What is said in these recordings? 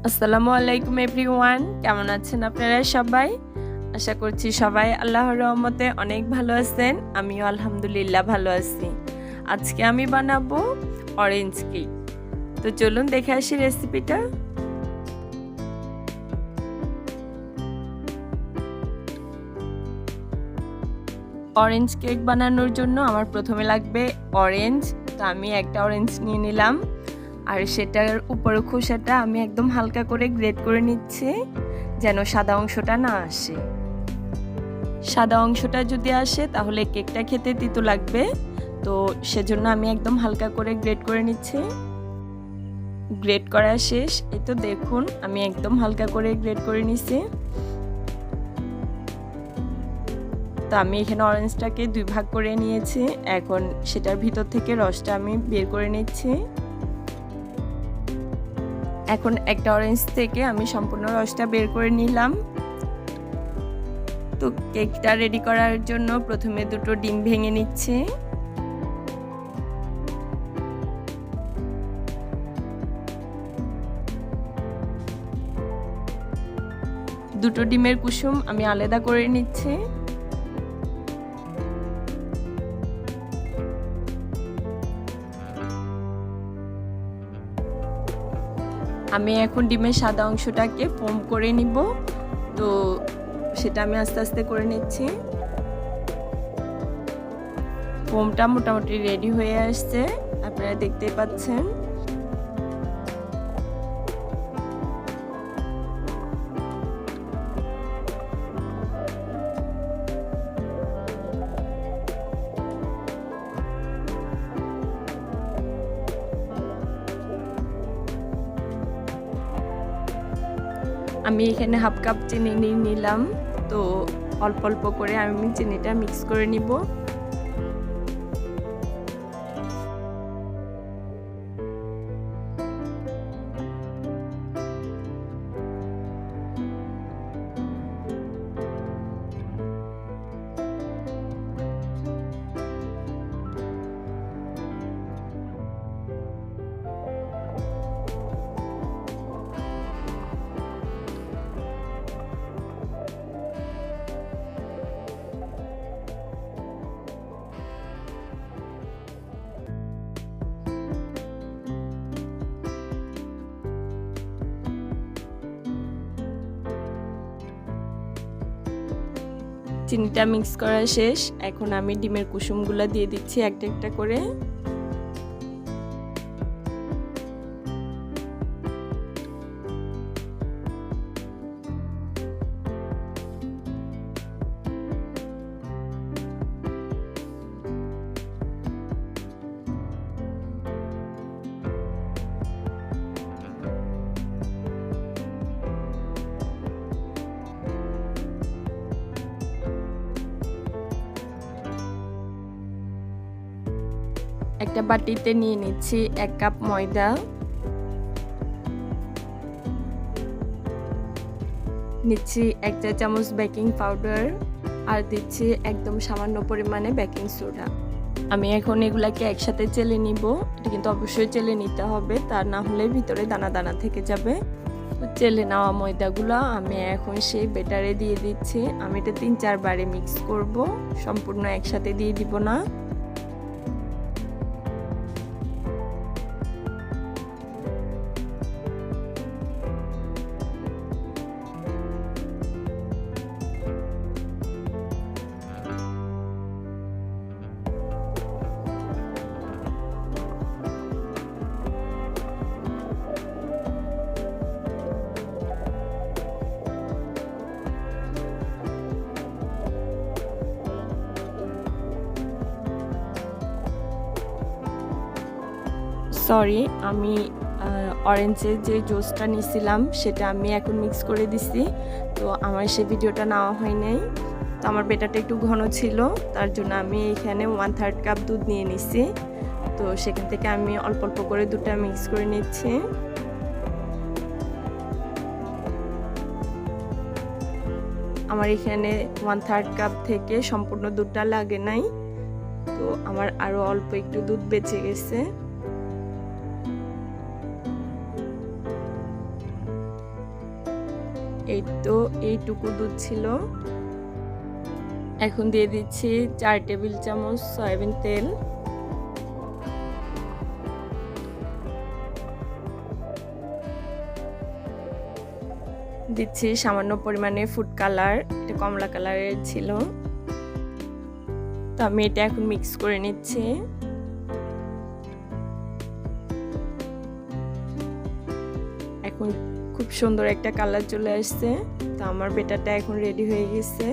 আসসালামু আলাইকুম এভরিওয়ান, কেমন আছেন আপনারা সবাই? আশা করছি সবাই আল্লাহর রহমতে অনেক ভালো আছেন। আমিও আলহামদুলিল্লাহ ভালো আছি। আজকে আমি বানাবো অরেঞ্জ কেক। তো চলুন দেখে আসি রেসিপিটা। অরেঞ্জ কেক বানানোর জন্য আমার প্রথমে লাগবে অরেঞ্জ। তো আমি একটা অরেঞ্জ নিয়ে নিলাম, আর সেটার উপরের খোসাটা আমি একদম হালকা করে গ্রেট করে নিচ্ছি, যেন সাদা অংশটা না আসে। সাদা অংশটা যদি আসে তাহলে কেকটা খেতে তিতো লাগবে। তো সেজন্য আমি একদম হালকা করে গ্রেট করে নিচ্ছি। গ্রেট করা শেষ। এই তো দেখুন, আমি একদম হালকা করে গ্রেট করে নিচ্ছি। তো আমি এখানে অরেঞ্জটাকে 2 ভাগ করে নিয়েছি। এখন সেটার ভিতর থেকে রসটা আমি বের করে নিচ্ছি। এখন একটা অরেঞ্জ থেকে আমি সম্পূর্ণ রসটা বের করে নিলাম। তো কেকটা রেডি করার জন্য প্রথমে 2টো ডিম ভেঙে নিচ্ছি। দুটো ডিমের কুসুম আমি আলাদা করে নিচ্ছি। আমি এখন ডিমের সাদা অংশটাকে ফোম করে নিব। তো সেটা আমি আস্তে আস্তে করে নিচ্ছি। ফোমটা মোটামুটি রেডি হয়ে আসছে, আপনারা দেখতেই পাচ্ছেন। আমি এখানে হাফ কাপ চিনি নিয়ে নিলাম। তো অল্প অল্প করে আমি চিনিটা মিক্স করে নিব। চিনিটা মিক্স করা শেষ। এখন আমি ডিমের কুসুমগুলো দিয়ে দিচ্ছি একটা একটা করে। একটা বাটিতে নিয়ে নিচ্ছি 1 কাপ ময়দা, নিচ্ছি 1 চা চামচ বেকিং পাউডার, আর দিচ্ছি একদম সামান্য পরিমাণে বেকিং সোডা। আমি এখন এগুলাকে একসাথে চেলে নিব। এটা কিন্তু অবশ্যই চেলে নিতে হবে, তা না হলে ভিতরে দানা দানা থেকে যাবে। তো চেলে নেওয়া ময়দাগুলো আমি এখন সেই ব্যাটারে দিয়ে দিচ্ছি। আমি এটা 3-4 বারে মিক্স করব, সম্পূর্ণ একসাথে দিয়ে দিব না। সরি, আমি অরেঞ্জের যে জুসটা নিয়েছিলাম সেটা আমি এখন মিক্স করে দিছি। তো আমার সে ভিডিওটা নেওয়া হয় নাই। তো আমার বেটাটা একটু ঘন ছিল, তার জন্য আমি এখানে 1/3 কাপ দুধ নিয়ে নিছি। তো সেখান থেকে আমি অল্প অল্প করে দুধটা মিক্স করে নিচ্ছি। আমার এখানে 1/3 কাপ থেকে সম্পূর্ণ দুধটা লাগে নাই। তো আমার আরও অল্প একটু দুধ বেঁচে গেছে। এই তো এইটুকু দুধ ছিল। এখন দিয়ে দিচ্ছি 4 টেবিল চামচ সয়াবিন তেল। দিচ্ছি সামান্য পরিমাণে ফুড কালার, এটা কমলা কালারের ছিল। তো আমি এটা এখন মিক্স করে নিচ্ছি। এখন খুব সুন্দর একটা কালার চলে আসছে। তো আমার বেটারটা এখন রেডি হয়ে গেছে।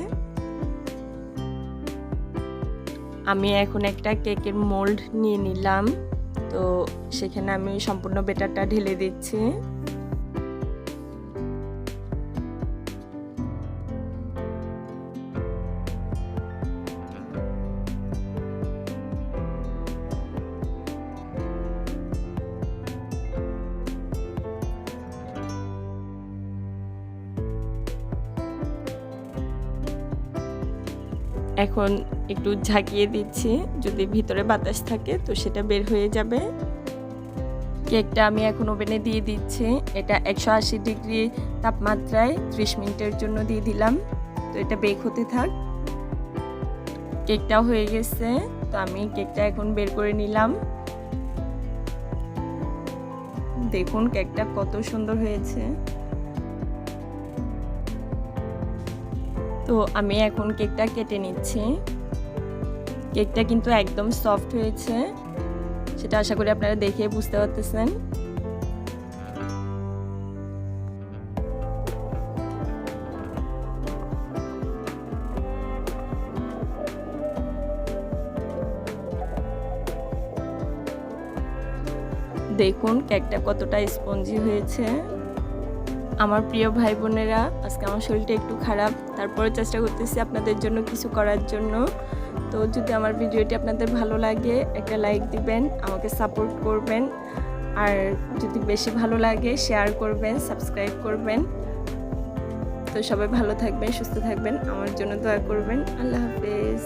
আমি এখন একটা কেকের মোল্ড নিয়ে নিলাম। তো সেখানে আমি সম্পূর্ণ বেটারটা ঢেলে দিচ্ছি। এখন একটু ঝাঁকিয়ে দিচ্ছি, যদি ভিতরে বাতাস থাকে তো সেটা বের হয়ে যাবে। কেকটা আমি এখন ওভেনে দিয়ে দিচ্ছি। এটা 180 ডিগ্রি তাপমাত্রায় 30 মিনিটের জন্য দিয়ে দিলাম। তো এটা বেক হতে থাক। কেকটাও হয়ে গেছে। তো আমি কেকটা এখন বের করে নিলাম। দেখুন কেকটা কত সুন্দর হয়েছে। তো আমি এখন কেকটা কেটে নিচ্ছি। কেকটা কিন্তু একদম সফট হয়েছে, সেটা আশা করি আপনারা দেখে বুঝতে পারতেছেন। দেখুন কেকটা কতটা স্পঞ্জি হয়েছে। আমার প্রিয় ভাই বোনেরা, আজকে আমার শরীরটা একটু খারাপ, তারপরে চেষ্টা করতেছি আপনাদের জন্য কিছু করার জন্য। তো যদি আমার ভিডিওটি আপনাদের ভালো লাগে একটা লাইক দিবেন, আমাকে সাপোর্ট করবেন, আর যদি বেশি ভালো লাগে শেয়ার করবেন, সাবস্ক্রাইব করবেন। তো সবাই ভালো থাকবেন, সুস্থ থাকবেন, আমার জন্য দোয়া করবেন। আল্লাহ হাফেজ।